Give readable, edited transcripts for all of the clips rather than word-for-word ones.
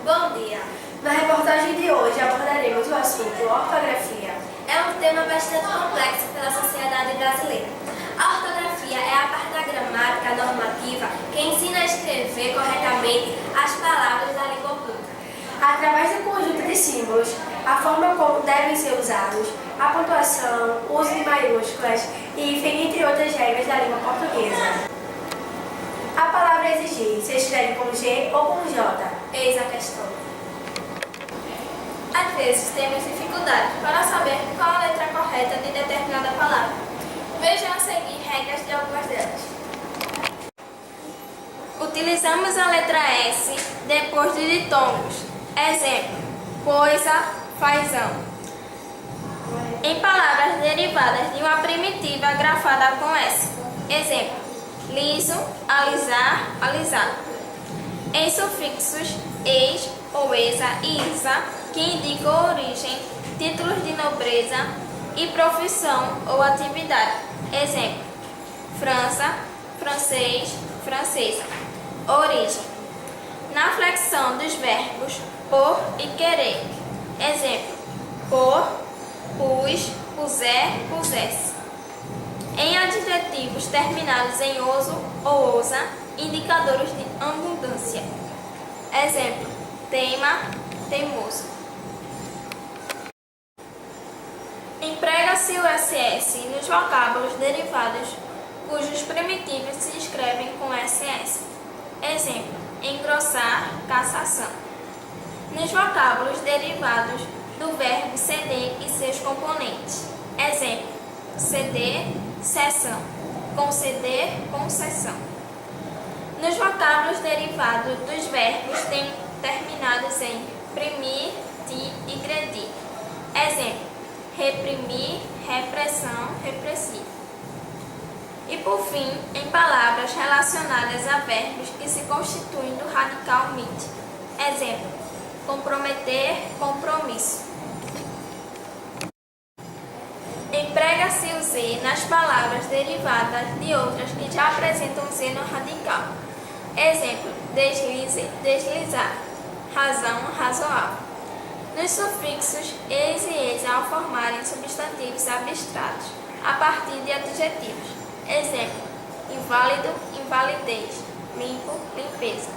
Bom dia! Na reportagem de hoje abordaremos o assunto ortografia. É um tema bastante complexo pela sociedade brasileira. A ortografia é a parte da gramática normativa que ensina a escrever corretamente as palavras da língua culta. Através do conjunto de símbolos, a forma como devem ser usados, a pontuação, o uso de maiúsculas e entre outras regras da língua portuguesa. A palavra exigir se escreve com G ou com J? Eis a questão. Às vezes temos dificuldade para saber qual a letra correta de determinada palavra. Vejam a seguir regras de algumas delas. Utilizamos a letra S depois de ditongos. Exemplo: coisa, fazão. Em palavras derivadas de uma primitiva grafada com S. Exemplo: liso, alisar, alisado. Em sufixos ex ou exa e isa, que indicam origem, títulos de nobreza e profissão ou atividade. Exemplo: França, francês, francesa. Origem. Na flexão dos verbos por e querer. Exemplo: por, pus, puser, pusesse. Em adjetivos terminados em oso ou ousa, indicadores de abundância. Exemplo: teima, teimoso. Emprega-se o SS nos vocábulos derivados cujos primitivos se escrevem com SS. Exemplo: engrossar, cassação. Nos vocábulos derivados do verbo ceder e seus componentes. Exemplo: ceder, cessão. Conceder, concessão. Nos vocábulos derivados dos verbos terminados em primir, ti e gredir. Exemplo: reprimir, repressão, repressivo. E por fim, em palavras relacionadas a verbos que se constituem do radical mit. Exemplo: comprometer, compromisso. Emprega-se o Z nas palavras derivadas de outras que já apresentam Z no radical. Exemplo: deslize, deslizar. Razão, razoável. Nos sufixos ex e exa ao formarem substantivos abstratos a partir de adjetivos. Exemplo: inválido, invalidez. Limpo, limpeza.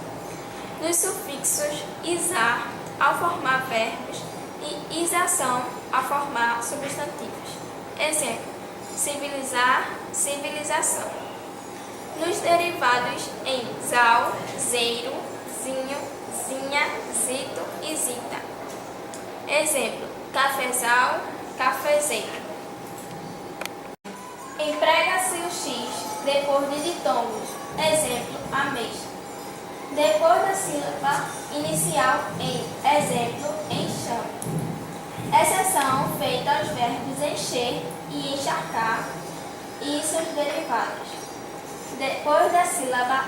Nos sufixos isar ao formar verbos e isação ao formar substantivos. Exemplo: civilizar, civilização. Nos derivados em zal, zeiro, zinho, zinha, zito e zita. Exemplo: cafezal, cafezeiro. Emprega-se o X depois de ditongos. Exemplo: ameixa. Depois da sílaba inicial em. Exemplo: enxame. Exceção feita aos verbos encher e encharcar e seus derivados. Depois da sílaba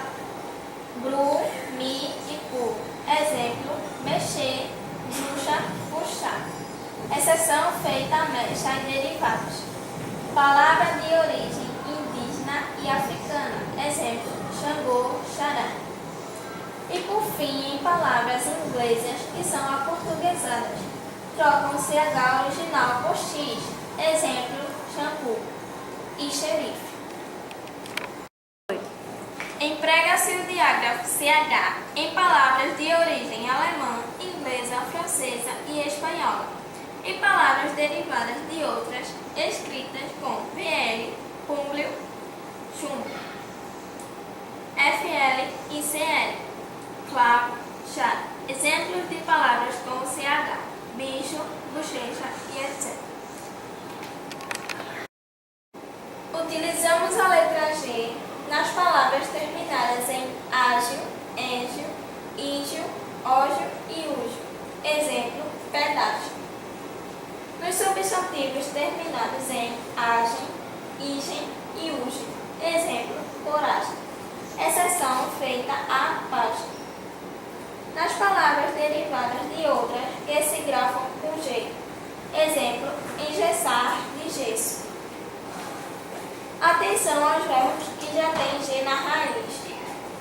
bru, mi e pu. Exemplo: mexer, bruxa, puxar. Exceção feita a mecha e derivados. Palavra de origem indígena e africana. Exemplo: Xangô, Xará. E por fim, em palavras inglesas que são aportuguesadas, trocam-se H original por X. Exemplo: shampoo e xerife. Emprega-se o diágrafo CH em palavras de origem alemã, inglesa, francesa e espanhola. Em palavras derivadas de outras, escritas com VL, públio, chumbo, FL e CL, clavo, chato. Exemplos de palavras com CH: bicho, bochecha e etc. Utilizamos a letra G nas palavras terminadas em ágil, égio, ígio, ógio e úgio. Exemplo: pedágio. Nos substantivos terminados em agem, igem e ugem. Exemplo: coragem. Exceção feita à página. Nas palavras derivadas de outras que se grafam com G. Exemplo: engessar, de gesso. Atenção aos verbos que já têm G na raiz.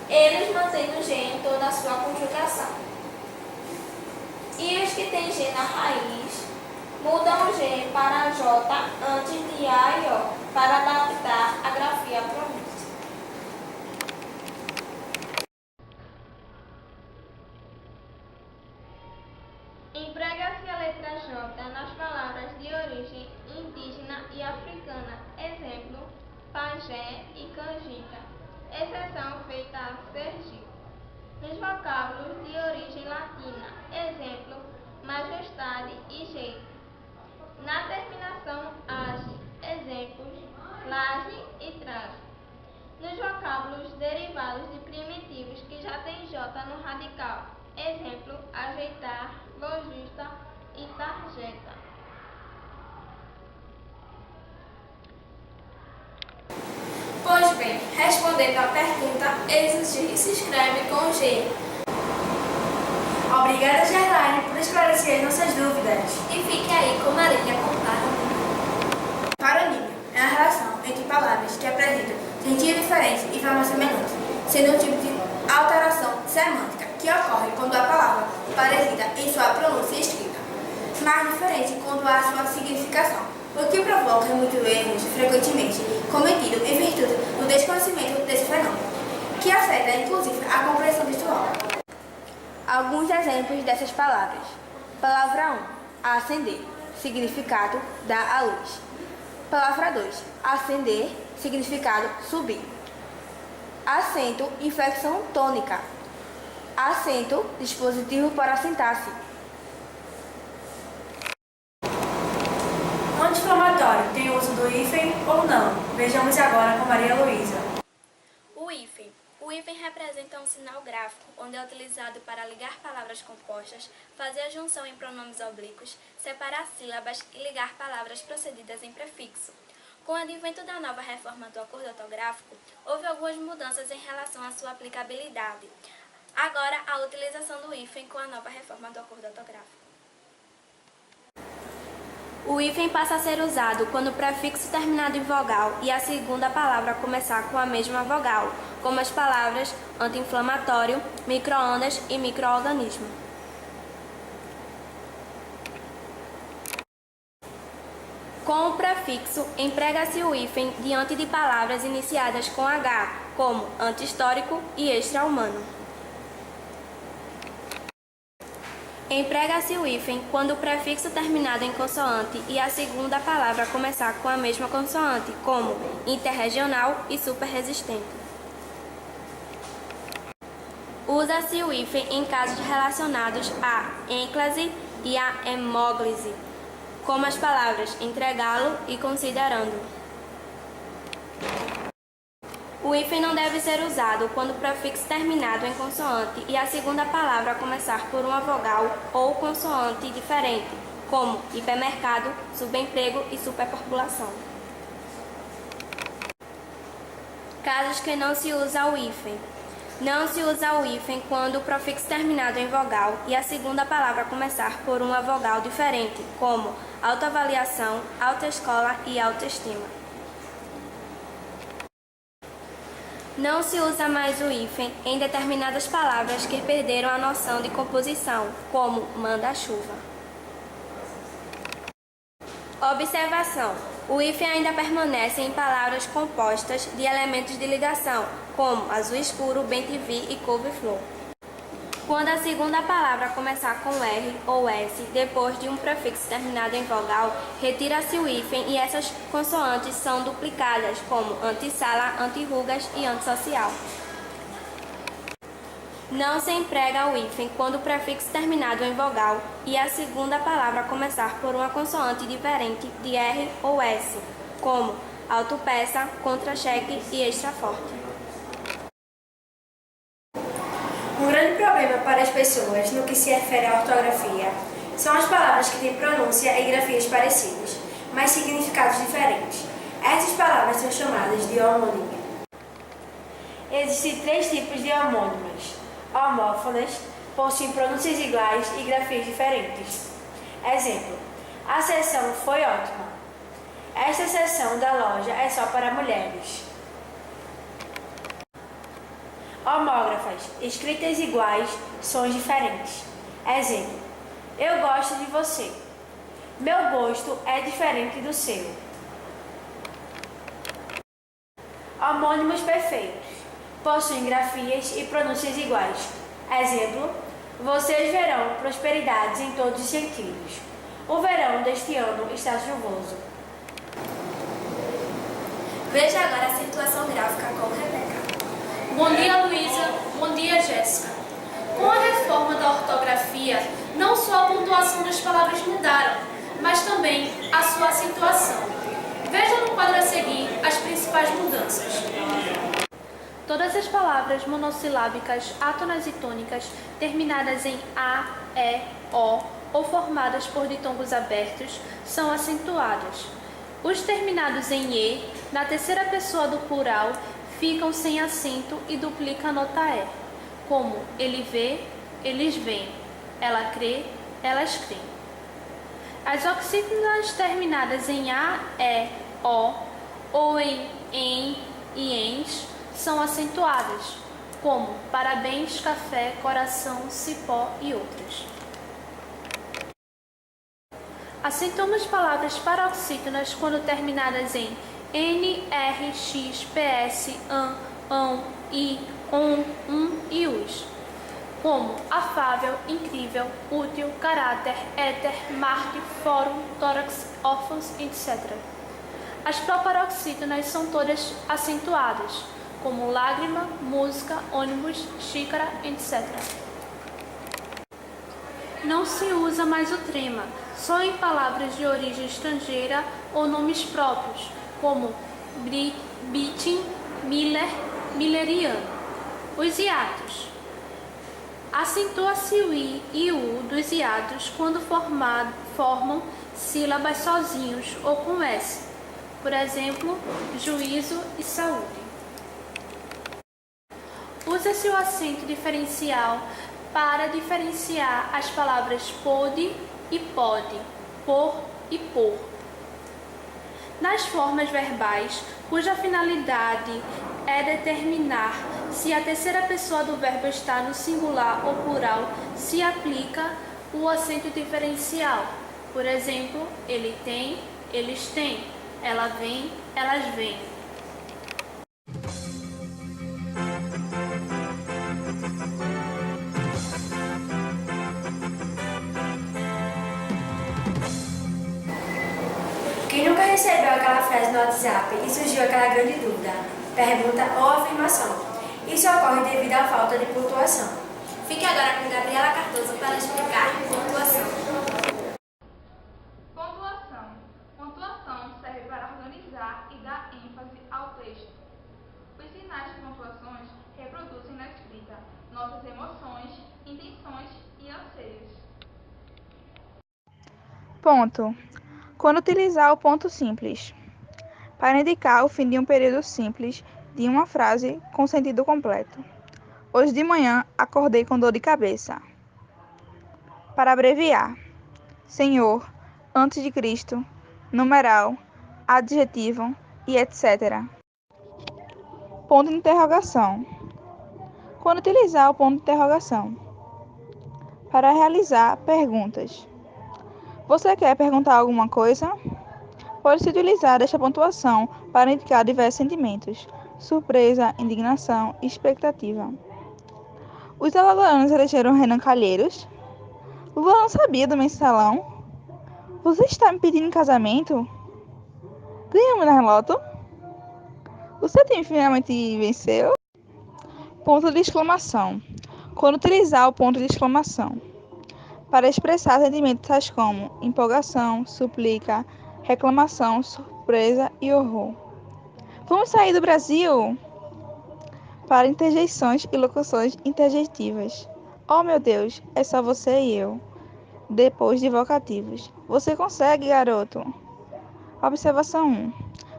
Eles mantêm o G em toda a sua conjugação. E os que têm G na raiz mudam o G para J antes de A e O para adaptar a grafia à pronúncia. Emprega-se a letra J nas palavras de origem indígena e africana, exemplo, pajé e canjica, exceção feita a Sergipe. Nos vocábulos de origem latina, exemplo, majestade e jeito. Na terminação age, exemplos, laje e traje. Nos vocábulos derivados de primitivos que já têm J no radical, exemplo, ajeitar, lojista e tarjeta. Pois bem, respondendo à pergunta, exigir se escreve com G. Obrigada, Gerlaine, por esclarecer nossas dúvidas. E fique aí com Marília contar. Paronímia é a relação entre palavras que apresentam sentido diferente e forma semelhante, sendo um tipo de alteração semântica que ocorre quando a palavra parecida em sua pronúncia e escrita, mas diferente quanto à sua significação, o que provoca muitos erros frequentemente cometidos em virtude do desconhecimento desse fenômeno, que afeta inclusive a compreensão textual. Alguns exemplos dessas palavras. Palavra 1, acender, significado dar à luz. Palavra 2, acender, significado subir. Acento, inflexão tônica. Acento, dispositivo para assentar-se. Anti-inflamatório tem uso do hífen ou não? Vejamos agora com Maria Luísa. O hífen. O hífen representa um sinal gráfico, onde é utilizado para ligar palavras compostas, fazer a junção em pronomes oblíquos, separar sílabas e ligar palavras procedidas em prefixo. Com o advento da nova reforma do acordo ortográfico, houve algumas mudanças em relação à sua aplicabilidade. Agora, a utilização do hífen com a nova reforma do acordo ortográfico. O hífen passa a ser usado quando o prefixo terminado em vogal e a segunda palavra começar com a mesma vogal, como as palavras anti-inflamatório, micro-ondas e micro-organismo. Com o prefixo, emprega-se o hífen diante de palavras iniciadas com H, como anti-histórico e extra-humano. Emprega-se o hífen quando o prefixo terminado em consoante e a segunda palavra começar com a mesma consoante, como interregional e superresistente. Usa-se o hífen em casos relacionados à ênclase e à hemóglise, como as palavras entregá-lo e considerando. O hífen não deve ser usado quando o prefixo terminado em consoante e a segunda palavra começar por uma vogal ou consoante diferente, como hipermercado, subemprego e superpopulação. Casos que não se usa o hífen. Não se usa o hífen quando o prefixo terminado em vogal e a segunda palavra começar por uma vogal diferente, como autoavaliação, autoescola e autoestima. Não se usa mais o hífen em determinadas palavras que perderam a noção de composição, como manda-chuva. Observação: o hífen ainda permanece em palavras compostas de elementos de ligação, como azul escuro, bem-te-vi e couve-flor. Quando a segunda palavra começar com R ou S, depois de um prefixo terminado em vogal, retira-se o hífen e essas consoantes são duplicadas, como antissala, antirrugas e antissocial. Não se emprega o hífen quando o prefixo terminado em vogal e a segunda palavra começar por uma consoante diferente de R ou S, como autopeça, contra-cheque e extra forte. Um grande problema para as pessoas no que se refere à ortografia são as palavras que têm pronúncia e grafias parecidas, mas significados diferentes. Essas palavras são chamadas de homônimia. Existem 3 tipos de homônimas. Homófonas, possuem pronúncias iguais e grafias diferentes. Exemplo: a sessão foi ótima. Esta seção da loja é só para mulheres. Homógrafas, escritas iguais, sons diferentes. Exemplo: Eu gosto de você. Meu gosto é diferente do seu. Homônimos perfeitos. Possuem grafias e pronúncias iguais. Exemplo: vocês verão prosperidades em todos os sentidos. O verão deste ano está chuvoso. Veja agora a situação gráfica com Rebeca. Bom dia, Luísa. Bom dia, Jéssica. Com a reforma da ortografia, não só a pontuação das palavras mudaram, mas também a sua acentuação. Veja no quadro a seguir as principais mudanças. Todas as palavras monossilábicas, átonas e tônicas, terminadas em A, E, O ou formadas por ditongos abertos, são acentuadas. Os terminados em E, na terceira pessoa do plural, ficam sem acento e duplicam a nota E, como ele vê, eles veem, ela crê, elas creem. As oxítonas terminadas em A, E, O ou em e ens são acentuadas, como parabéns, café, coração, cipó e outras. Acentuamos palavras paroxítonas quando terminadas em N, R, X, PS, ão, I, e us, como afável, incrível, útil, caráter, éter, Marte, fórum, tórax, órfãos, etc. As proparoxítonas são todas acentuadas, como lágrima, música, ônibus, xícara, etc. Não se usa mais o trema, só em palavras de origem estrangeira ou nomes próprios, como Bitin, Miller, Milleriano. Os hiatos. Acentua-se o I e o U dos hiatos quando formam sílabas sozinhos ou com S. Por exemplo, juízo e saúde. Usa-se o acento diferencial para diferenciar as palavras pôde e pode, por e por. Nas formas verbais, cuja finalidade é determinar se a terceira pessoa do verbo está no singular ou plural, se aplica o acento diferencial. Por exemplo, ele tem, eles têm, ela vem, elas vêm. Quem nunca recebeu aquela frase no WhatsApp e surgiu aquela grande dúvida? Pergunta ou afirmação. Isso ocorre devido à falta de pontuação. Fique agora com Gabriela Cardoso para explicar pontuação. Pontuação serve para organizar e dar ênfase ao texto. Os sinais de pontuações reproduzem na escrita nossas emoções, intenções e anseios. Ponto. Quando utilizar o ponto simples. Para indicar o fim de um período simples de uma frase com sentido completo. Hoje de manhã acordei com dor de cabeça. Para abreviar. Senhor, antes de Cristo, numeral, adjetivo e etc. Ponto de interrogação. Quando utilizar o ponto de interrogação. Para realizar perguntas. Você quer perguntar alguma coisa? Pode-se utilizar esta pontuação para indicar diversos sentimentos: surpresa, indignação e expectativa. Os alagoanos elegeram Renan Calheiros. Lula não sabia do mensalão. Você está me pedindo em casamento? Ganhamos na loto? O seu time finalmente venceu? Ponto de exclamação. Quando utilizar o ponto de exclamação. Para expressar sentimentos tais como empolgação, suplica, reclamação, surpresa e horror. Vamos sair do Brasil? Para interjeições e locuções interjeitivas. Oh meu Deus, é só você e eu. Depois de vocativos. Você consegue, garoto? Observação 1.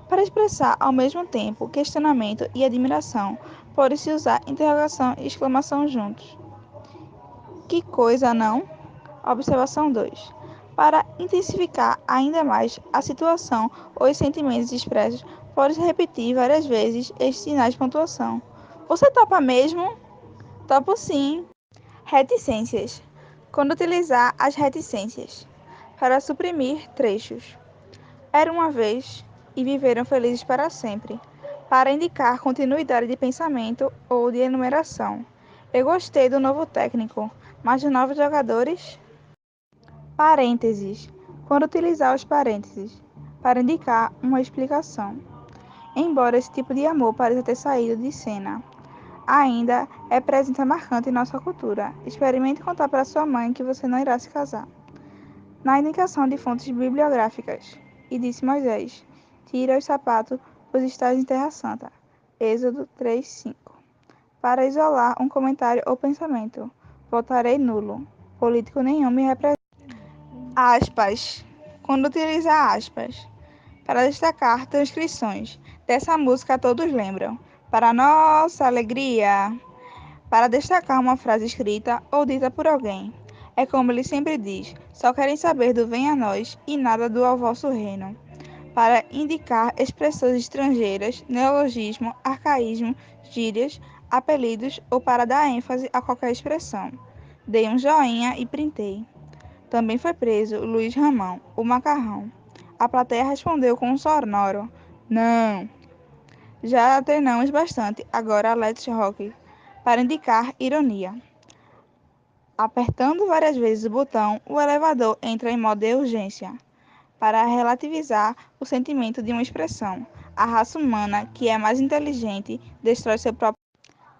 Para expressar ao mesmo tempo questionamento e admiração, pode-se usar interrogação e exclamação juntos. Que coisa, não? Observação 2. Para intensificar ainda mais a situação ou os sentimentos expressos, pode-se repetir várias vezes estes sinais de pontuação. Você topa mesmo? Topo sim. Reticências. Quando utilizar as reticências para suprimir trechos. Era uma vez e viveram felizes para sempre, para indicar continuidade de pensamento ou de enumeração. Eu gostei do novo técnico, mas os novos jogadores. Parênteses. Quando utilizar os parênteses para indicar uma explicação. Embora esse tipo de amor pareça ter saído de cena, ainda é presença marcante em nossa cultura. Experimente contar para sua mãe que você não irá se casar. Na indicação de fontes bibliográficas, e disse Moisés: tira os sapatos, pois estás em terra santa. Êxodo 3:5. Para isolar um comentário ou pensamento, votarei nulo. Político nenhum me representa. Aspas. Quando utilizar aspas. Para destacar transcrições. Dessa música todos lembram. Para nossa alegria. Para destacar uma frase escrita ou dita por alguém. É como ele sempre diz: só querem saber do venha a nós e nada do ao vosso reino. Para indicar expressões estrangeiras, neologismo, arcaísmo, gírias, apelidos ou para dar ênfase a qualquer expressão. Dei um joinha e printei. Também foi preso Luiz Ramão, o macarrão. A plateia respondeu com um sonoro: não. Já treinamos bastante, agora let's rock. Para indicar ironia. Apertando várias vezes o botão, o elevador entra em modo de urgência. Para relativizar o sentimento de uma expressão, a raça humana, que é mais inteligente, destrói seu próprio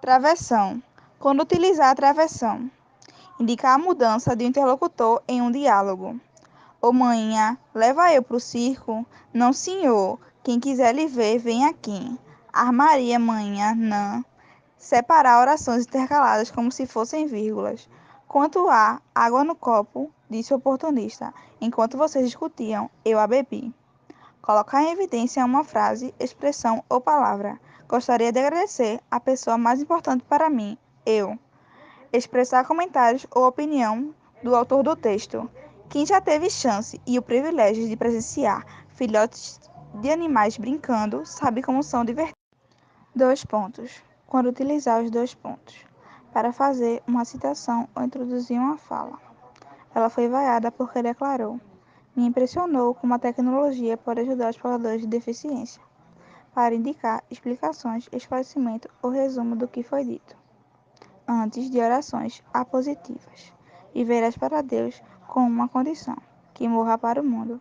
travessão. Quando utilizar a travessão, indicar a mudança de um interlocutor em um diálogo. Ô manhã, leva eu pro circo? Não, senhor. Quem quiser lhe ver, vem aqui. Armaria, manhã, não. Separar orações intercaladas como se fossem vírgulas. Quanto há água no copo, disse o oportunista. Enquanto vocês discutiam, eu a bebi. Colocar em evidência uma frase, expressão ou palavra. Gostaria de agradecer a pessoa mais importante para mim, eu. Expressar comentários ou opinião do autor do texto. Quem já teve chance e o privilégio de presenciar filhotes de animais brincando, sabe como são divertidos. 2 pontos. Quando utilizar os 2 pontos. Para fazer uma citação ou introduzir uma fala. Ela foi vaiada porque declarou: me impressionou como a tecnologia pode ajudar os portadores de deficiência. Para indicar explicações, esclarecimento ou resumo do que foi dito. Antes de orações apositivas. Viverás para Deus com uma condição: que morra para o mundo.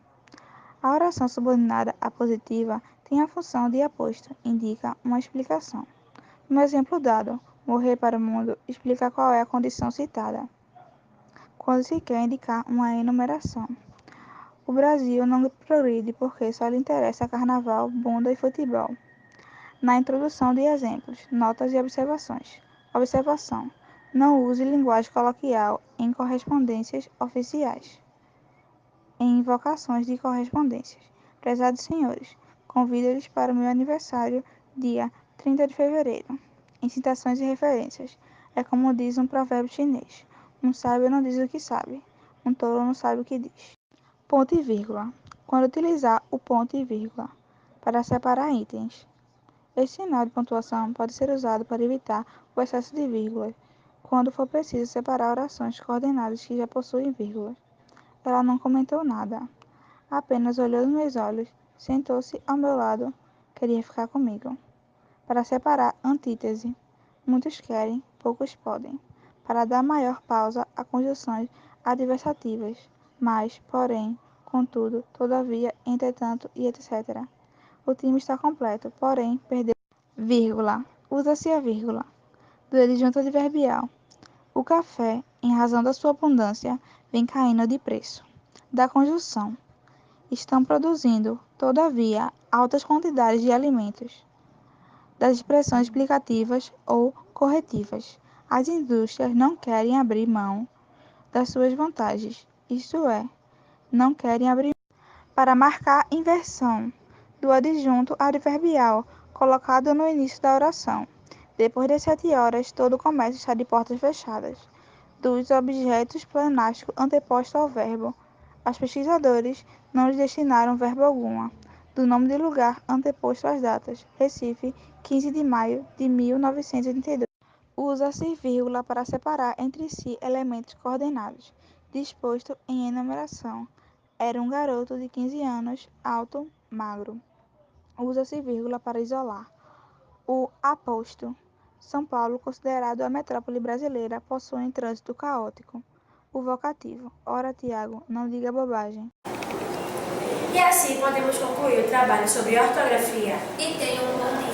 A oração subordinada apositiva tem a função de aposto, indica uma explicação. No exemplo dado, morrer para o mundo explica qual é a condição citada, quando se quer indicar uma enumeração. O Brasil não progride porque só lhe interessa carnaval, bunda e futebol. Na introdução de exemplos, notas e observações. Observação: não use linguagem coloquial em correspondências oficiais. Em invocações de correspondências. Prezados senhores, convido-lhes para o meu aniversário, dia 30 de fevereiro. Em citações e referências. É como diz um provérbio chinês: um sábio não diz o que sabe, um tolo não sabe o que diz. Ponto e vírgula. Quando utilizar o ponto e vírgula para separar itens. Este sinal de pontuação pode ser usado para evitar o excesso de vírgulas, quando for preciso separar orações coordenadas que já possuem vírgulas. Ela não comentou nada. Apenas olhou nos meus olhos, sentou-se ao meu lado, queria ficar comigo. Para separar antítese. Muitos querem, poucos podem. Para dar maior pausa a conjunções adversativas. Mas, porém, contudo, todavia, entretanto e etc. O time está completo, porém, perdeu. Vírgula. Usa-se a vírgula. Do adjunto adverbial. O café, em razão da sua abundância, vem caindo de preço. Da conjunção. Estão produzindo, todavia, altas quantidades de alimentos. Das expressões explicativas ou corretivas. As indústrias não querem abrir mão das suas vantagens, isto é, não querem abrir mão. Para marcar inversão do adjunto adverbial colocado no início da oração. Depois das 7 horas, todo o comércio está de portas fechadas. Dos objetos plenásticos antepostos ao verbo. Os pesquisadores não lhes destinaram verbo alguma. Do nome de lugar anteposto às datas. Recife, 15 de maio de 1982. Usa-se vírgula para separar entre si elementos coordenados, disposto em enumeração. Era um garoto de 15 anos, alto, magro. Usa-se vírgula para isolar. O aposto. São Paulo, considerado a metrópole brasileira, possui um trânsito caótico. O vocativo. Ora, Tiago, não diga bobagem. E assim podemos concluir o trabalho sobre ortografia. E tenham um bom dia.